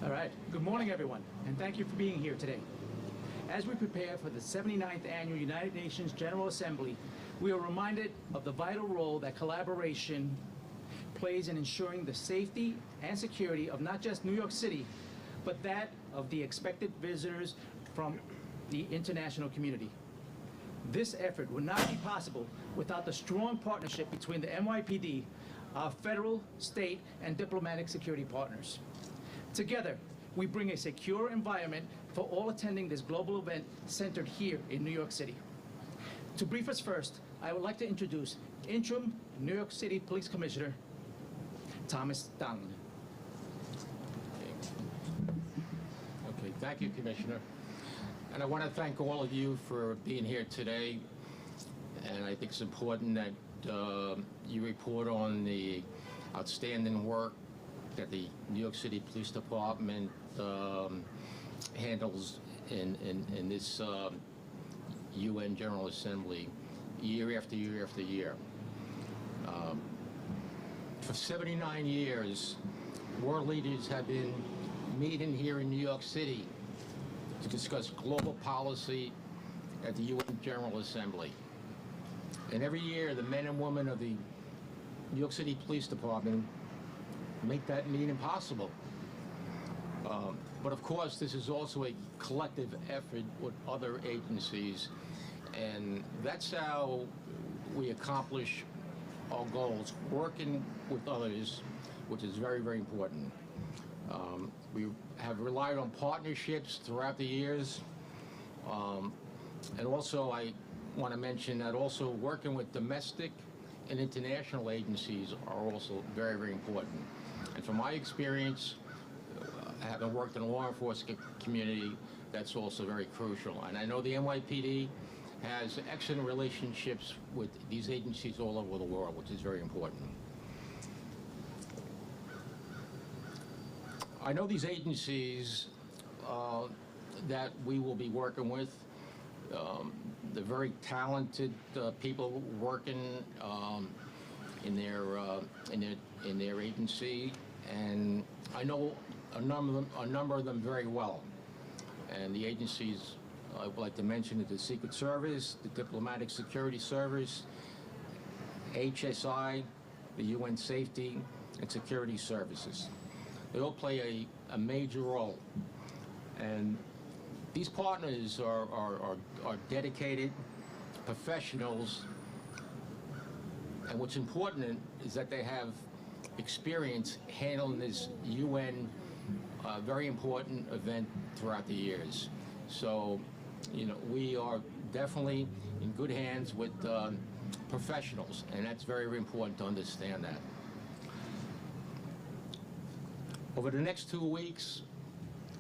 All right, good morning everyone, and thank you for being here today. As we prepare for the 79th Annual United Nations General Assembly, we are reminded of the vital role that collaboration plays in ensuring the safety and security of not just New York City, but that of the expected visitors from the international community. This effort would not be possible without the strong partnership between the NYPD, our federal, state, and diplomatic security partners. Together, we bring a secure environment for all attending this global event centered here in New York City. To brief us first, I would like to introduce Interim New York City Police Commissioner Thomas Donlan. Okay, thank you, Commissioner. And I want to thank all of you for being here today. And I think it's important that you report on the outstanding work that the New York City Police Department handles in this UN General Assembly year after year after year. For 79 years, world leaders have been meeting here in New York City to discuss global policy at the UN General Assembly. And every year, the men and women of the New York City Police Department make that meeting possible. But of course, this is also a collective effort with other agencies, and that's how we accomplish our goals, working with others, which is very, very important. We have relied on partnerships throughout the years, and also I want to mention that also working with domestic and international agencies are also very, very important. And from my experience, having worked in the law enforcement community, that's also very crucial. And I know the NYPD has excellent relationships with these agencies all over the world, which is very important. I know these agencies that we will be working with, the very talented people working in their agency, and I know a number of them very well. And the agencies I would like to mention are the Secret Service, the Diplomatic Security Service, HSI, the UN Safety and Security Services. They all play a major role. And these partners are dedicated professionals, and what's important is that they have experience handling this UN very important event throughout the years. So, you know, we are definitely in good hands with professionals, and that's very, very important to understand that. Over the next 2 weeks,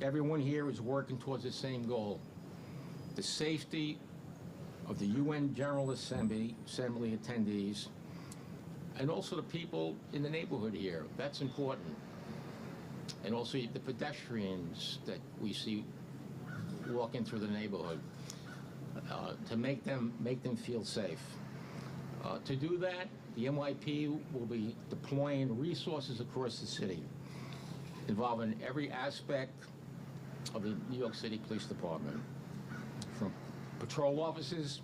everyone here is working towards the same goal: the safety of the UN General Assembly attendees, and also the people in the neighborhood here. That's important. And also the pedestrians that we see walking through the neighborhood, to make them feel safe. To do that, the NYP will be deploying resources across the city, involving every aspect of the New York City Police Department, from patrol officers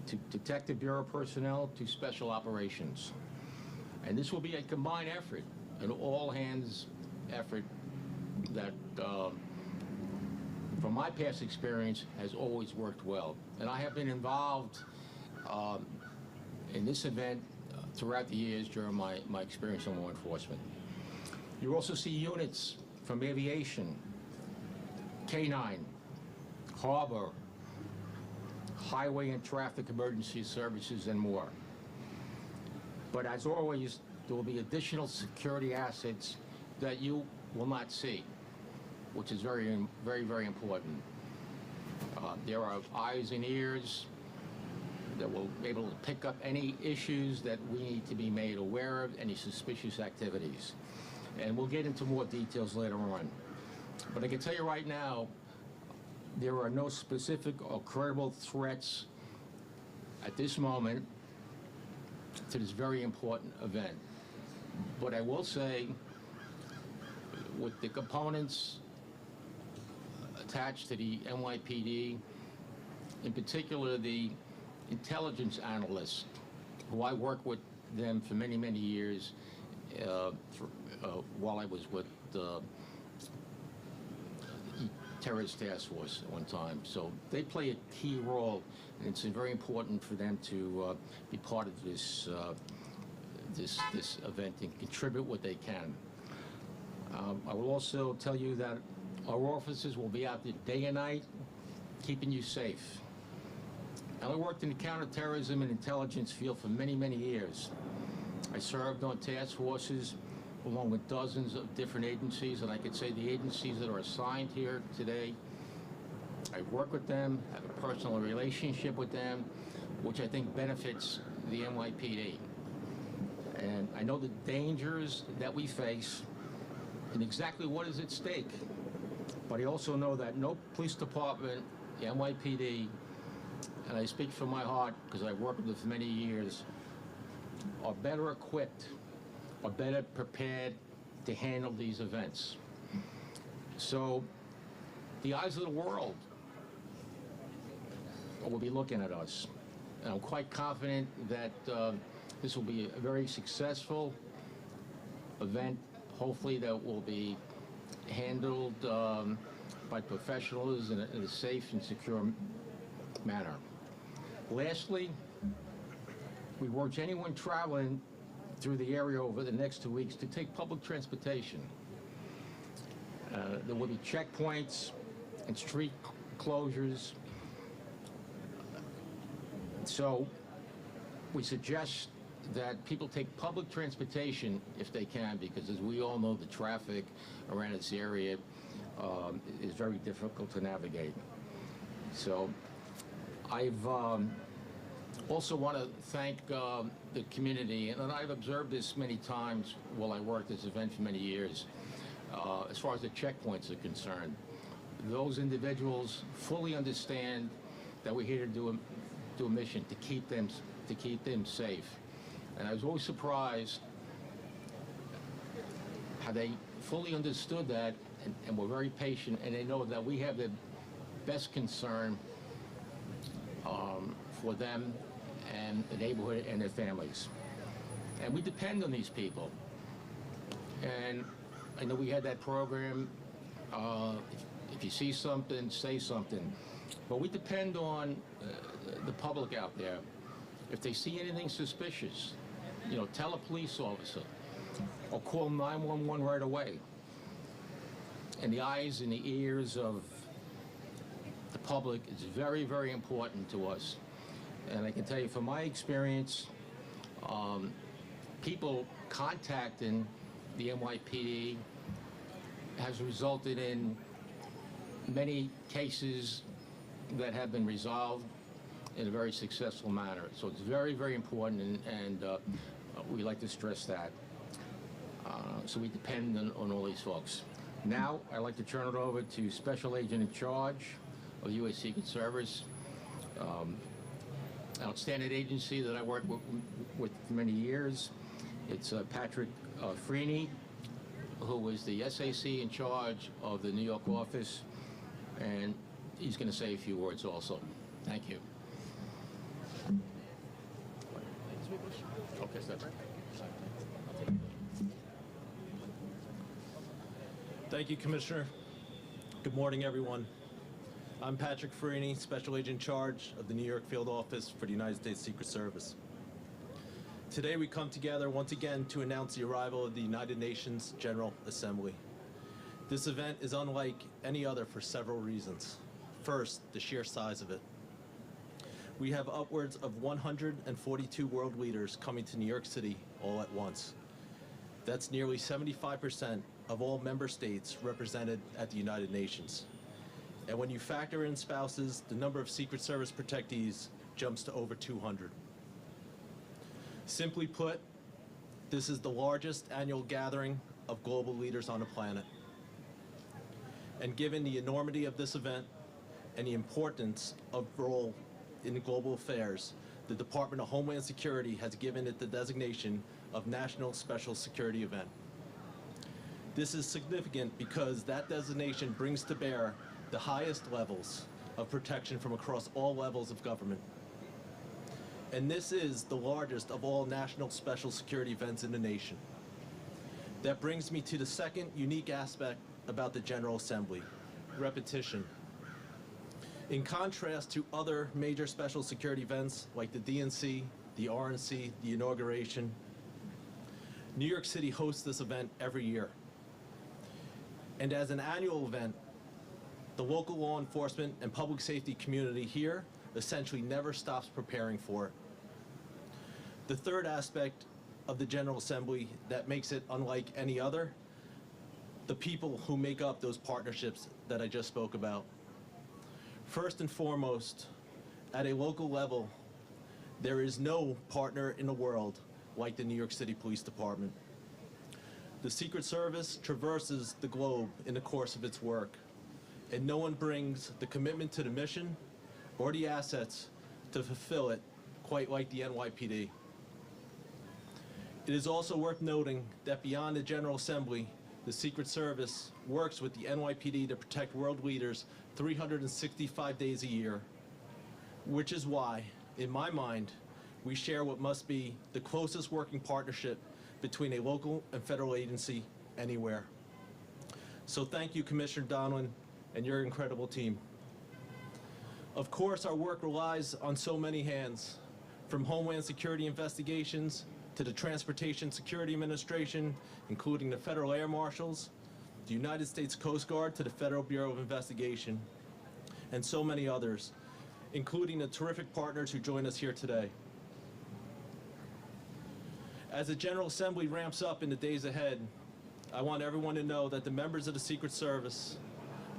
to Detective Bureau personnel to special operations. And this will be a combined effort, an all-hands effort that, from my past experience, has always worked well. And I have been involved in this event throughout the years during my experience in law enforcement. You also see units from aviation, K-9, harbor, highway and traffic emergency services, and more. But as always, there will be additional security assets that you will not see, which is very, very, very important. There are eyes and ears that will be able to pick up any issues that we need to be made aware of, any suspicious activities. And we'll get into more details later on. But I can tell you right now, there are no specific or credible threats at this moment to this very important event. But I will say, with the components attached to the NYPD, in particular the intelligence analysts, who I worked with them for many, many years while I was with terrorist task force at one time. So they play a key role, and it's very important for them to be part of this this event and contribute what they can. I will also tell you that our officers will be out there day and night, keeping you safe. I worked in the counterterrorism and intelligence field for many, many years. I served on task forces along with dozens of different agencies, and I could say the agencies that are assigned here today, I work with them, have a personal relationship with them, which I think benefits the NYPD. And I know the dangers that we face and exactly what is at stake. But I also know that no police department, the NYPD, and I speak from my heart because I've worked with them for many years, are better equipped, are better prepared to handle these events. So the eyes of the world will be looking at us. And I'm quite confident that this will be a very successful event, hopefully that will be handled by professionals in a safe and secure manner. Lastly, we urge anyone traveling through the area over the next 2 weeks to take public transportation. There will be checkpoints and street closures. So we suggest that people take public transportation if they can, because as we all know, the traffic around this area is very difficult to navigate. So I've also want to thank the community, and I've observed this many times while I worked this event for many years, as far as the checkpoints are concerned. Those individuals fully understand that we're here to do a mission to keep them safe. And I was always surprised how they fully understood that and were very patient, and they know that we have the best concern for them and the neighborhood and their families. And we depend on these people. And I know we had that program, if you see something, say something. But we depend on the public out there. If they see anything suspicious, you know, tell a police officer or call 911 right away. And the eyes and the ears of the public is very, very important to us. And I can tell you from my experience, people contacting the NYPD has resulted in many cases that have been resolved in a very successful manner. So it's very, very important, and we like to stress that. So we depend on all these folks. Now, I'd like to turn it over to Special Agent in Charge of U.S. Secret Service, outstanding agency that I worked with for many years. It's Patrick Freeney, who is the SAC in charge of the New York office, and he's going to say a few words also. Thank you. Okay, that's right. Thank you, Commissioner. Good morning, everyone. I'm Patrick Freeney, Special Agent in Charge of the New York Field Office for the United States Secret Service. Today we come together once again to announce the arrival of the United Nations General Assembly. This event is unlike any other for several reasons. First, the sheer size of it. We have upwards of 142 world leaders coming to New York City all at once. That's nearly 75% of all member states represented at the United Nations. And when you factor in spouses, the number of Secret Service protectees jumps to over 200. Simply put, this is the largest annual gathering of global leaders on the planet. And given the enormity of this event and the importance of role in global affairs, the Department of Homeland Security has given it the designation of National Special Security Event. This is significant because that designation brings to bear the highest levels of protection from across all levels of government. And this is the largest of all national special security events in the nation. That brings me to the second unique aspect about the General Assembly, repetition. In contrast to other major special security events like the DNC, the RNC, the inauguration, New York City hosts this event every year. And as an annual event, the local law enforcement and public safety community here essentially never stops preparing for it. The third aspect of the General Assembly that makes it unlike any other, the people who make up those partnerships that I just spoke about. First and foremost, at a local level, there is no partner in the world like the New York City Police Department. The Secret Service traverses the globe in the course of its work, and no one brings the commitment to the mission or the assets to fulfill it quite like the NYPD. It is also worth noting that beyond the General Assembly, the Secret Service works with the NYPD to protect world leaders 365 days a year, which is why, in my mind, we share what must be the closest working partnership between a local and federal agency anywhere. So thank you, Commissioner Donlin, and your incredible team. Of course, our work relies on so many hands, from Homeland Security investigations to the Transportation Security Administration, including the Federal Air Marshals, the United States Coast Guard to the Federal Bureau of Investigation, and so many others, including the terrific partners who join us here today. As the General Assembly ramps up in the days ahead, I want everyone to know that the members of the Secret Service,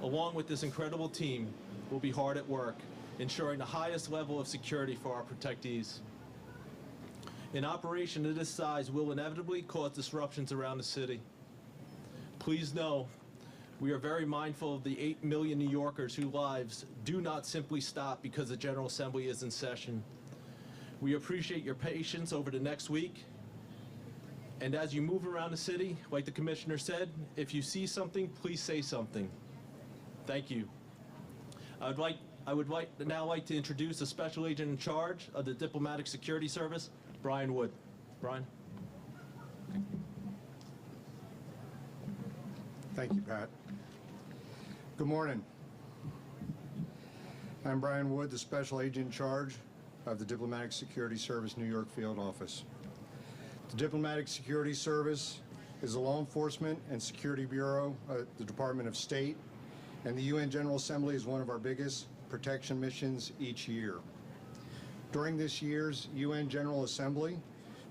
along with this incredible team, will be hard at work, ensuring the highest level of security for our protectees. An operation of this size will inevitably cause disruptions around the city. Please know, we are very mindful of the 8 million New Yorkers whose lives do not simply stop because the General Assembly is in session. We appreciate your patience over the next week. And as you move around the city, like the Commissioner said, if you see something, please say something. Thank you. I would now like to introduce the Special Agent in charge of the Diplomatic Security Service, Brian Wood. Brian. Thank you, Pat. Good morning. I'm Brian Wood, the Special Agent in charge of the Diplomatic Security Service New York Field Office. The Diplomatic Security Service is a law enforcement and security bureau at the Department of State, and the UN General Assembly is one of our biggest protection missions each year. During this year's UN General Assembly,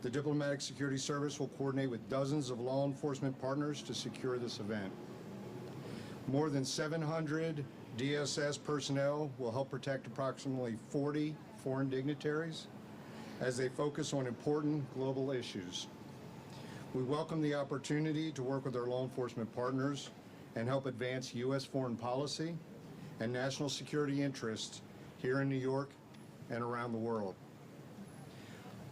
the Diplomatic Security Service will coordinate with dozens of law enforcement partners to secure this event. More than 700 DSS personnel will help protect approximately 40 foreign dignitaries as they focus on important global issues. We welcome the opportunity to work with our law enforcement partners and help advance U.S. foreign policy and national security interests here in New York and around the world.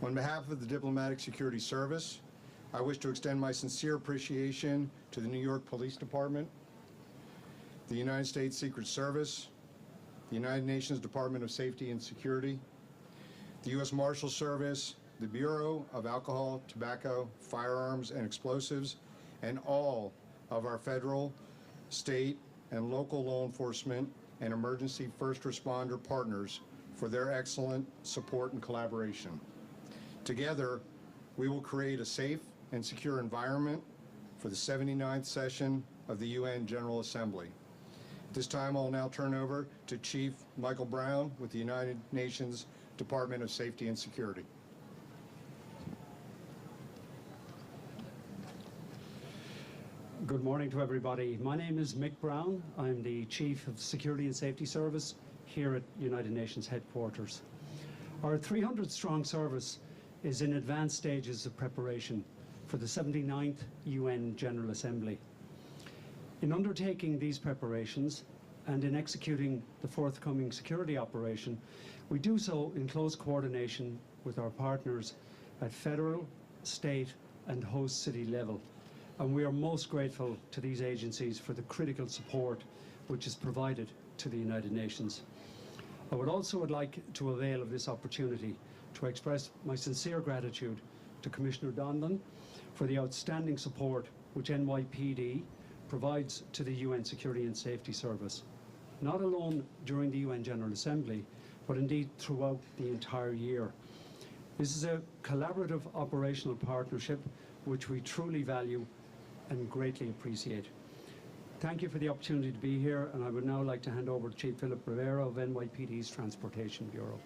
On behalf of the Diplomatic Security Service, I wish to extend my sincere appreciation to the New York Police Department, the United States Secret Service, the United Nations Department of Safety and Security, the U.S. Marshal Service, the Bureau of Alcohol, Tobacco, Firearms, and Explosives, and all of our federal, state, and local law enforcement and emergency first responder partners for their excellent support and collaboration. Together, we will create a safe and secure environment for the 79th session of the UN General Assembly. At this time, I'll now turn over to Chief Michael Brown with the United Nations Department of Safety and Security. Good morning to everybody. My name is Mick Brown. I'm the Chief of Security and Safety Service here at United Nations headquarters. Our 300-strong service is in advanced stages of preparation for the 79th UN General Assembly. In undertaking these preparations and in executing the forthcoming security operation, we do so in close coordination with our partners at federal, state, and host city level. And we are most grateful to these agencies for the critical support which is provided to the United Nations. I would also like to avail of this opportunity to express my sincere gratitude to Commissioner Donlin for the outstanding support which NYPD, provides to the UN Security and Safety Service, not alone during the UN General Assembly, but indeed throughout the entire year. This is a collaborative operational partnership which we truly value and greatly appreciate. Thank you for the opportunity to be here, and I would now like to hand over to Chief Philip Rivera of NYPD's Transportation Bureau.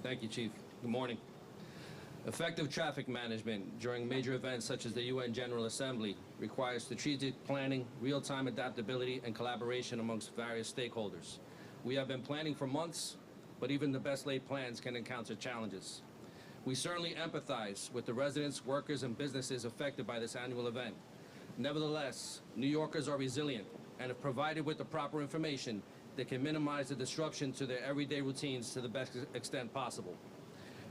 Thank you, Chief. Good morning. Effective traffic management during major events such as the UN General Assembly requires strategic planning, real-time adaptability, and collaboration amongst various stakeholders. We have been planning for months, but even the best laid plans can encounter challenges. We certainly empathize with the residents, workers, and businesses affected by this annual event. Nevertheless, New Yorkers are resilient, and if provided with the proper information, they can minimize the disruption to their everyday routines to the best extent possible.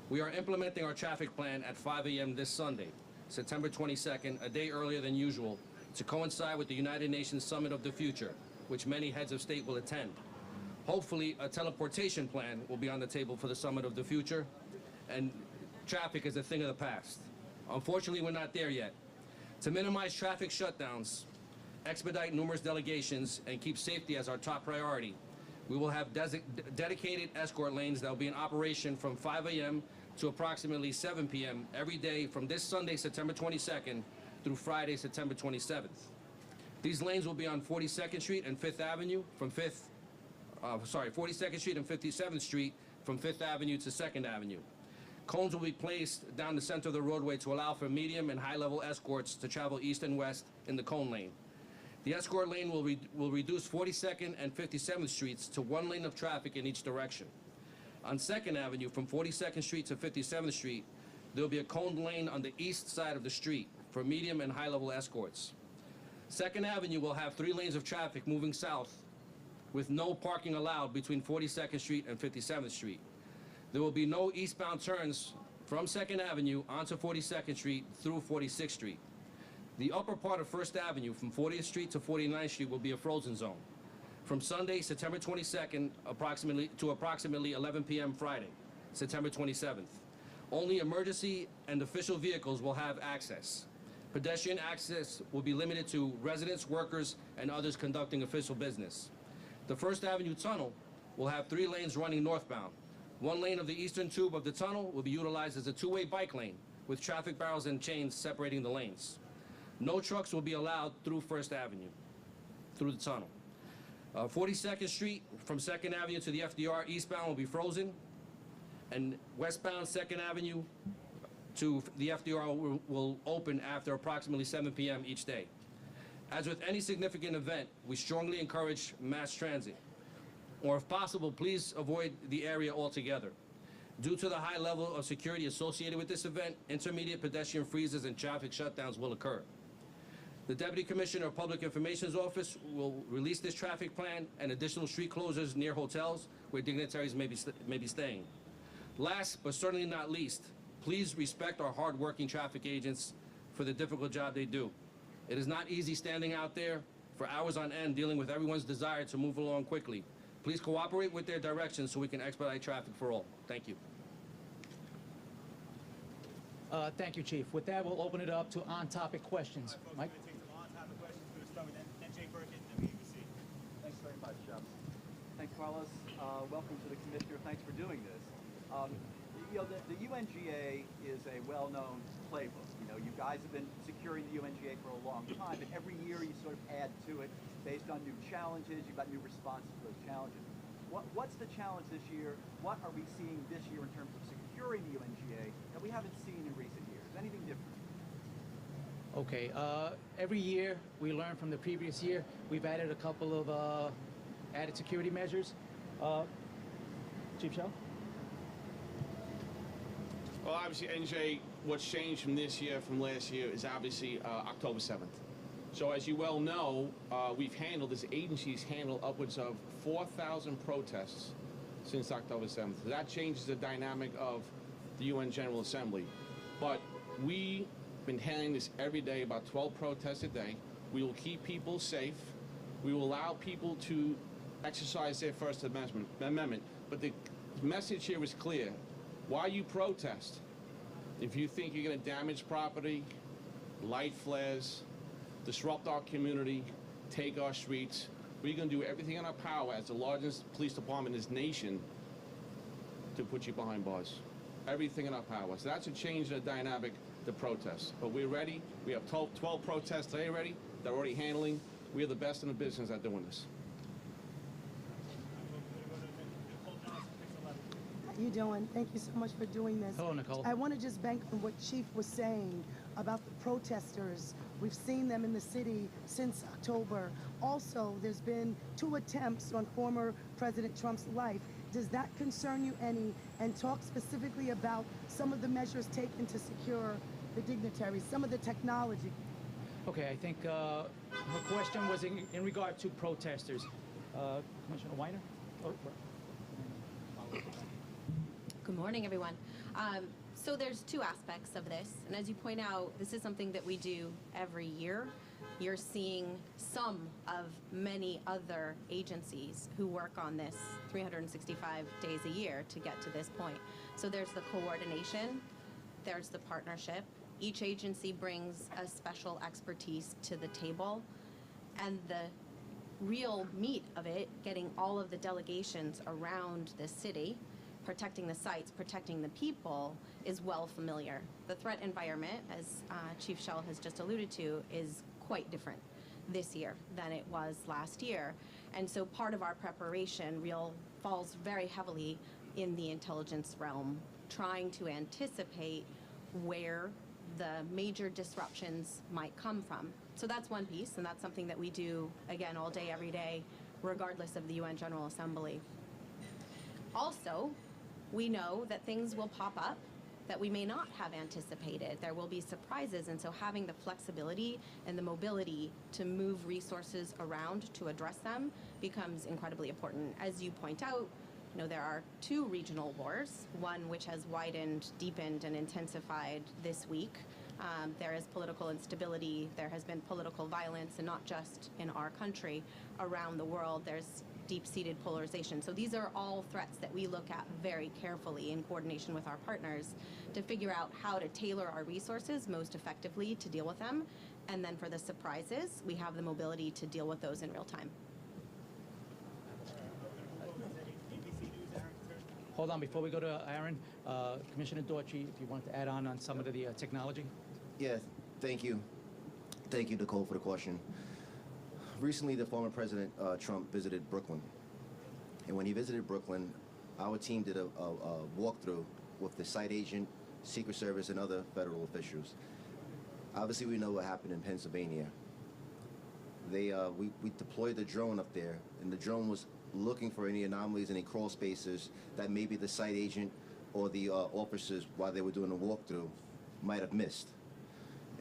We are implementing our traffic plan at 5 a.m. this Sunday, September 22nd, a day earlier than usual, to coincide with the United Nations Summit of the Future, which many heads of state will attend. Hopefully, a teleportation plan will be on the table for the Summit of the Future, and traffic is a thing of the past. Unfortunately, we're not there yet. To minimize traffic shutdowns, expedite numerous delegations, and keep safety as our top priority, we will have dedicated escort lanes that will be in operation from 5 a.m. to approximately 7 p.m. every day from this Sunday, September 22nd, through Friday, September 27th. These lanes will be on 42nd Street and 5th Avenue from 42nd Street and 57th Street from 5th Avenue to 2nd Avenue. Cones will be placed down the center of the roadway to allow for medium and high-level escorts to travel east and west in the cone lane. The escort lane will reduce 42nd and 57th Streets to one lane of traffic in each direction. On 2nd Avenue, from 42nd Street to 57th Street, there will be a coned lane on the east side of the street for medium and high-level escorts. 2nd Avenue will have 3 lanes of traffic moving south with no parking allowed between 42nd Street and 57th Street. There will be no eastbound turns from 2nd Avenue onto 42nd Street through 46th Street. The upper part of 1st Avenue from 40th Street to 49th Street will be a frozen zone from Sunday, September 22nd, approximately 11 p.m. Friday, September 27th. Only emergency and official vehicles will have access. Pedestrian access will be limited to residents, workers, and others conducting official business. The 1st Avenue tunnel will have 3 lanes running northbound. 1 lane of the eastern tube of the tunnel will be utilized as a 2-way bike lane with traffic barrels and chains separating the lanes. No trucks will be allowed through 1st Avenue, through the tunnel. 42nd Street from 2nd Avenue to the FDR eastbound will be frozen, and westbound 2nd Avenue to the FDR will open after approximately 7 p.m. each day. As with any significant event, we strongly encourage mass transit, or if possible, please avoid the area altogether. Due to the high level of security associated with this event, intermediate pedestrian freezes and traffic shutdowns will occur. The Deputy Commissioner of Public Information's office will release this traffic plan and additional street closures near hotels where dignitaries may be staying. Last, but certainly not least, please respect our hard-working traffic agents for the difficult job they do. It is not easy standing out there for hours on end dealing with everyone's desire to move along quickly. Please cooperate with their directions so we can expedite traffic for all. Thank you. Thank you, Chief. With that, we'll open it up to on-topic questions. Mike? Thanks very much. Thanks, Carlos. Welcome to the Commissioner. Thanks for doing this. The UNGA is a well-known playbook. You guys have been securing the UNGA for a long time, but every year you sort of add to it based on new challenges. You've got new responses to those challenges. What's the challenge this year? What are we seeing this year in terms of securing the UNGA that we haven't seen in recent years? Anything different? Okay. Every year we learn from the previous year. We've added a couple of added security measures. Chief Shell? Well, obviously, NJ, what's changed from this year from last year is obviously October 7th. So as you well know, this agency's handled upwards of 4,000 protests since October 7th. That changes the dynamic of the UN General Assembly. But we've been handling this every day, about 12 protests a day. We will keep people safe. We will allow people to exercise their First Amendment. But the message here is clear. Why you protest? If you think you're going to damage property, light flares, disrupt our community, take our streets, we're going to do everything in our power as the largest police department in this nation to put you behind bars. Everything in our power. So that's a change in the dynamic to protest. But we're ready. We have 12 protests today ready. They're already handling. We are the best in the business at doing this. How you doing? Thank you so much for doing this. Hello, Nicole. I want to just bank on what Chief was saying about the protesters. We've seen them in the city since October. Also, there's been 2 attempts on former President Trump's life. Does that concern you any? And talk specifically about some of the measures taken to secure the dignitaries, some of the technology. Okay, I think her question was in regard to protesters. Commissioner Weiner? Oh, Good morning, everyone. So there's 2 aspects of this, and as you point out, this is something that we do every year. You're seeing some of many other agencies who work on this 365 days a year to get to this point. So there's the coordination, there's the partnership. Each agency brings a special expertise to the table, and the real meat of it, getting all of the delegations around the city, protecting the sites, protecting the people, is well familiar. The threat environment, as Chief Schell has just alluded to, is quite different this year than it was last year. And so part of our preparation falls very heavily in the intelligence realm, trying to anticipate where the major disruptions might come from. So that's one piece, and that's something that we do, again, all day, every day, regardless of the UN General Assembly. Also, we know that things will pop up that we may not have anticipated. There will be surprises, and so having the flexibility and the mobility to move resources around to address them becomes incredibly important. As you point out, there are 2 regional wars, one which has widened, deepened, and intensified this week. There is political instability, there has been political violence, and not just in our country, around the world. There's deep-seated polarization. So these are all threats that we look at very carefully in coordination with our partners to figure out how to tailor our resources most effectively to deal with them. And then for the surprises, we have the mobility to deal with those in real time. Hold on, before we go to Aaron, Commissioner Dorchi, if you wanted to add on some of the technology. Yes, thank you. Thank you, Nicole, for the question. Recently, the former President Trump visited Brooklyn. And when he visited Brooklyn, our team did a walkthrough with the site agent, Secret Service, and other federal officials. Obviously, we know what happened in Pennsylvania. We deployed the drone up there, and the drone was looking for any anomalies, any crawl spaces that maybe the site agent or the officers, while they were doing the walkthrough, might have missed.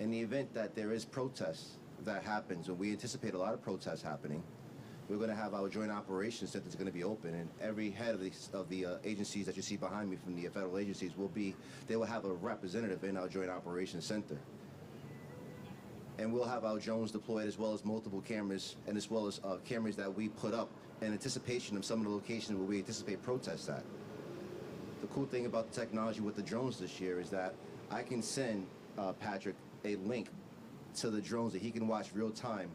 In the event that there is protests that happens, and we anticipate a lot of protests happening, we're going to have our Joint Operations Center is going to be open, and every head of the agencies that you see behind me from the federal agencies they will have a representative in our Joint Operations Center. And we'll have our drones deployed, as well as multiple cameras, and as well as cameras that we put up in anticipation of some of the locations where we anticipate protests at. The cool thing about the technology with the drones this year is that I can send Patrick a link to the drones that he can watch real time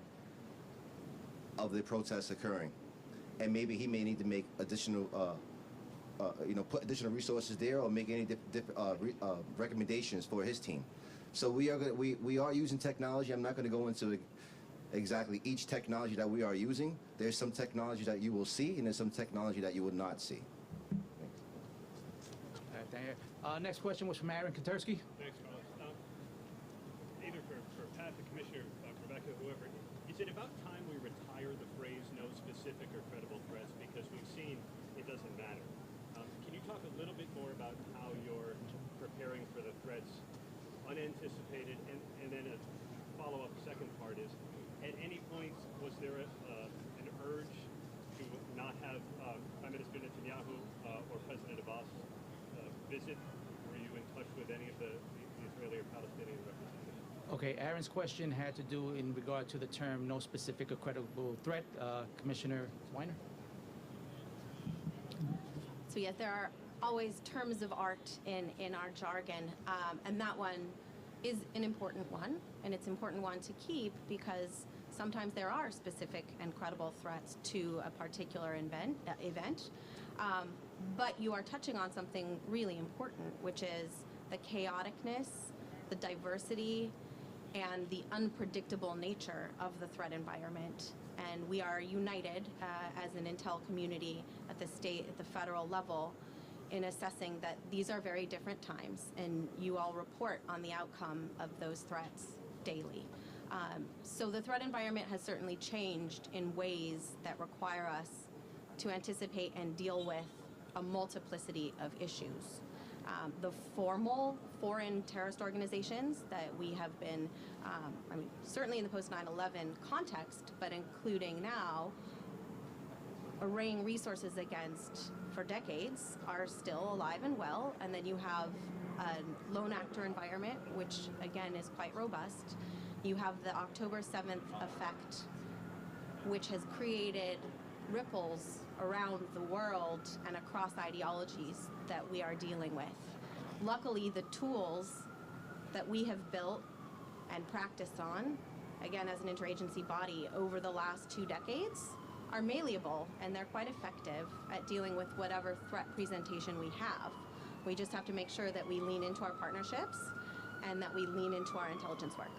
of the protests occurring. And maybe he may need to make additional, put additional resources there, or make any recommendations for his team. So we are using technology. I'm not going to go into exactly each technology that we are using. There's some technology that you will see, and there's some technology that you will not see. All right, thank you. Next question was from Aaron Katersky. Thanks, Carlos. Either for Pat, the Commissioner, Rebecca, whoever, is it about time we retire the phrase no specific or credible threats, because we've seen it doesn't matter? Can you talk a little bit more about how you're preparing for the threats unanticipated? And then a follow-up second part is, at any point, was there an urge to not have Prime Minister Netanyahu or President Abbas visit? Were you in touch with any of the Israeli or Palestinian representatives? Okay, Aaron's question had to do in regard to the term no specific or credible threat. Commissioner Weiner? So yes, there are always terms of art in our jargon, and that one is an important one, and it's an important one to keep because sometimes there are specific and credible threats to a particular event. But you are touching on something really important, which is the chaoticness, the diversity, and the unpredictable nature of the threat environment. And we are united as an intel community at the state, at the federal level, in assessing that these are very different times, and you all report on the outcome of those threats daily. So the threat environment has certainly changed in ways that require us to anticipate and deal with a multiplicity of issues. The formal foreign terrorist organizations that we have been, certainly in the post 9/11 context, but including now, arraying resources against for decades are still alive and well. And then you have a lone actor environment, which again is quite robust. You have the October 7th effect, which has created ripples around the world and across ideologies that we are dealing with. Luckily, the tools that we have built and practiced on, again as an interagency body over the last 2 decades, are malleable, and they're quite effective at dealing with whatever threat presentation we have. We just have to make sure that we lean into our partnerships and that we lean into our intelligence work.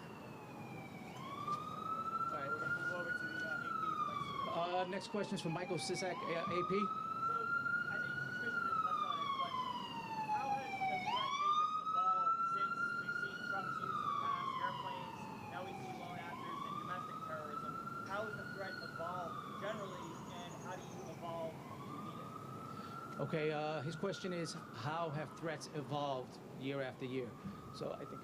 All right, we're going to move over to the AP. Next question is from Michael Sisak, AP. So, I think Commissioner did touch on it, but how has the threat matrix evolved since we've seen Trump's use in the past, airplanes, now we see lone actors and domestic terrorism? How has the threat evolved generally, and how do you evolve if you need it? Okay, his question is, how have threats evolved year after year? So I think,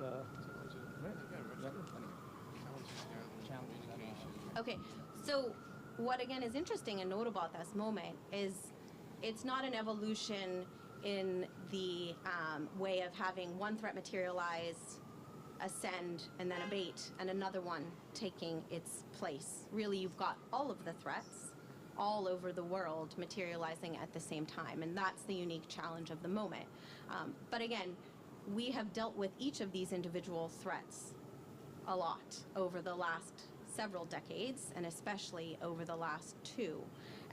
Okay, so what again is interesting and notable at this moment is it's not an evolution in the way of having one threat materialize, ascend, and then abate, and another one taking its place. Really, you've got all of the threats all over the world materializing at the same time, and that's the unique challenge of the moment. But again, we have dealt with each of these individual threats a lot over the last several decades, and especially over the last 2.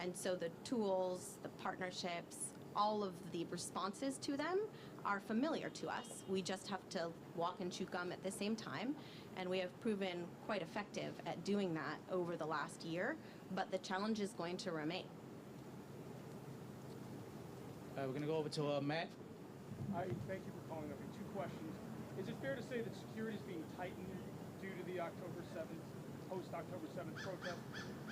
And so the tools, the partnerships, all of the responses to them are familiar to us. We just have to walk and chew gum at the same time, and we have proven quite effective at doing that over the last year, but the challenge is going to remain. we're going to go over to Matt. Hi, thank you for calling up. 2 questions. Is it fair to say that security is being tightened due to the October 7th, post-October 7th protest?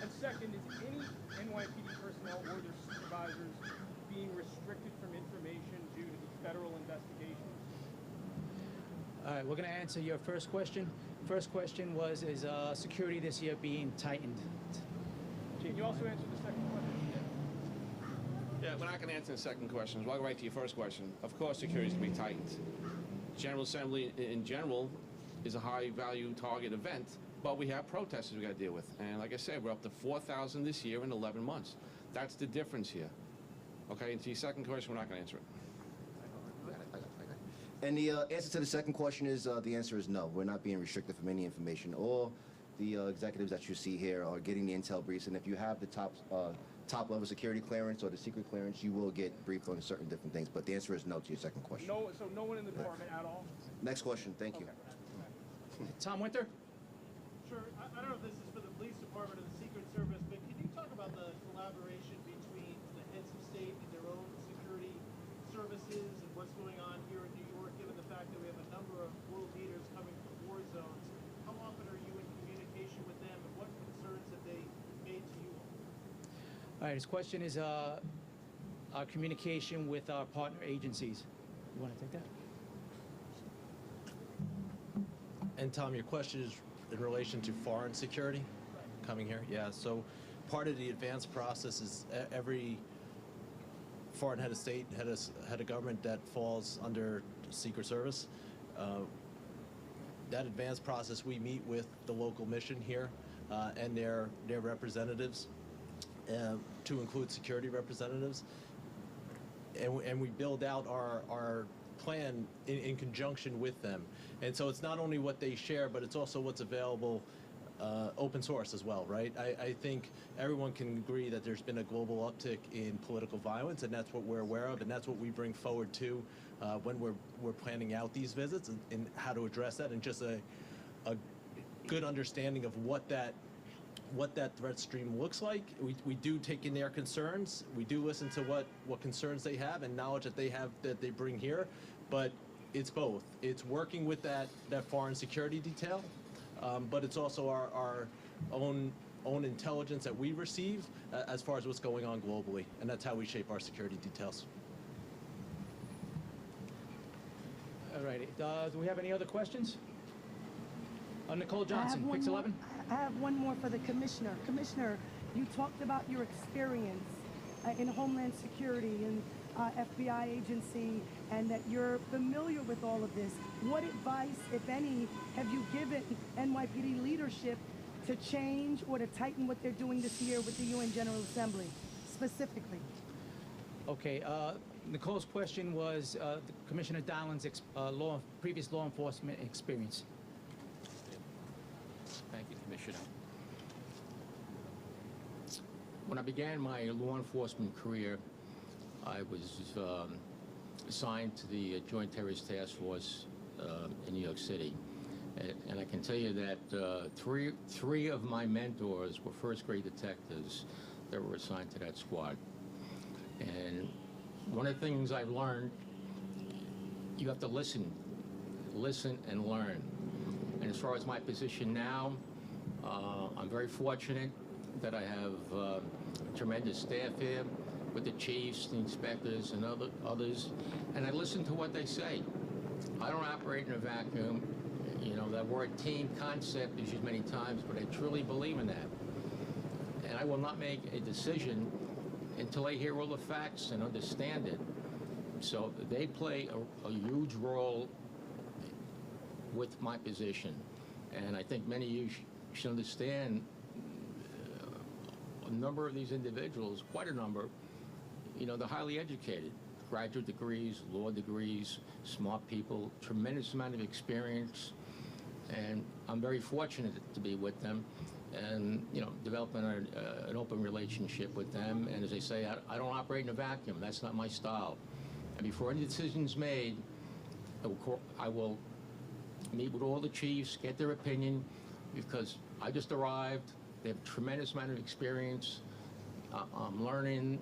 And second, is any NYPD personnel or their supervisors being restricted from information due to the federal investigation? All right, we're going to answer your first question. First question was, is security this year being tightened? Can you also answer the second question? Yeah, we're not going to answer the second question. We'll go right to your first question. Of course, security is going to be tightened. General Assembly, in general, is a high-value target event, but we have protesters we got to deal with. And like I said, we're up to 4,000 this year in 11 months. That's the difference here. Okay, and to your second question, we're not going to answer it. And the answer to the second question is, the answer is no. We're not being restricted from any information. All the executives that you see here are getting the intel briefs, and if you have the top level security clearance or the secret clearance, you will get briefed on certain different things. But the answer is no to your second question. No, so no one in the department at all? Next question. Thank you. Tom Winter? Sure. I don't know if this is for the police department or the Secret Service, but can you talk about the collaboration between the heads of state and their own security services and what's going on here in New York, given the fact that we have a number of world leaders coming from war zones? How often are you in communication with them, and what concerns have they made to you? All right, his question is our communication with our partner agencies. You want to take that? And Tom, your question is in relation to foreign security coming here? Yeah, so part of the advanced process is every foreign head of state, head of government that falls under Secret Service. That advanced process, we meet with the local mission here and their representatives, to include security representatives. and we build out our plan in conjunction with them. And so it's not only what they share, but it's also what's available open source as well, right? I think everyone can agree that there's been a global uptick in political violence, and that's what we're aware of, and that's what we bring forward too when we're planning out these visits and how to address that, and just a good understanding of what that threat stream looks like. We do take in their concerns. We do listen to what concerns they have and knowledge that they have that they bring here, but it's both. It's working with that foreign security detail, but it's also our own intelligence that we receive as far as what's going on globally, and that's how we shape our security details. All righty. Do we have any other questions? Nicole Johnson, Pix 11. I have one more for the Commissioner. Commissioner, you talked about your experience in Homeland Security and FBI agency, and that you're familiar with all of this. What advice, if any, have you given NYPD leadership to change or to tighten what they're doing this year with the UN General Assembly, specifically? Okay. Nicole's question was Commissioner Donlan's previous law enforcement experience. Thank you, Commissioner. When I began my law enforcement career, I was assigned to the Joint Terrorist Task Force in New York City. And I can tell you that three of my mentors were first-grade detectives that were assigned to that squad. And one of the things I've learned, you have to listen and learn. And as far as my position now, I'm very fortunate that I have a tremendous staff here with the chiefs, the inspectors, and others, and I listen to what they say. I don't operate in a vacuum. You know, that word team concept is used many times, but I truly believe in that. And I will not make a decision until I hear all the facts and understand it. So they play a huge role with my position. And I think many of you should understand a number of these individuals, quite a number, you know, they're highly educated, graduate degrees, law degrees, smart people, tremendous amount of experience. And I'm very fortunate to be with them and, you know, developing an open relationship with them. And as I say, I don't operate in a vacuum. That's not my style. And before any decision's made, I will meet with all the chiefs, get their opinion, because I just arrived. They have a tremendous amount of experience. I'm learning,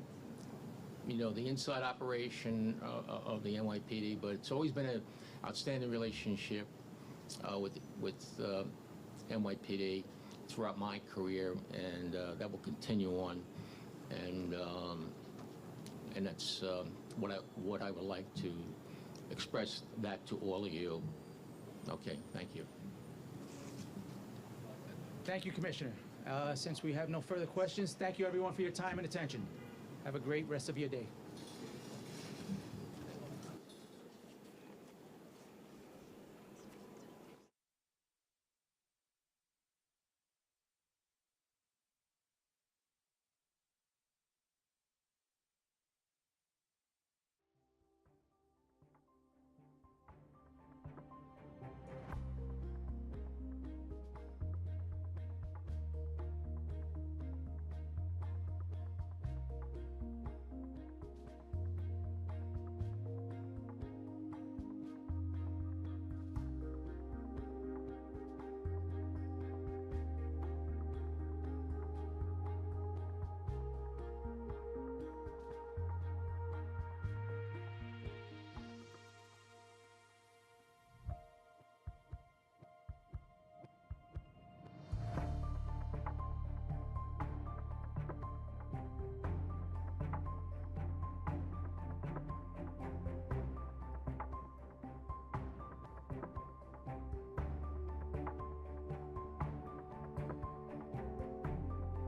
you know, the inside operation of the NYPD, but it's always been an outstanding relationship with NYPD throughout my career, and that will continue on. And that's what I would like to express that to all of you. Okay, thank you. Thank you, Commissioner. Since we have no further questions, thank you everyone for your time and attention. Have a great rest of your day.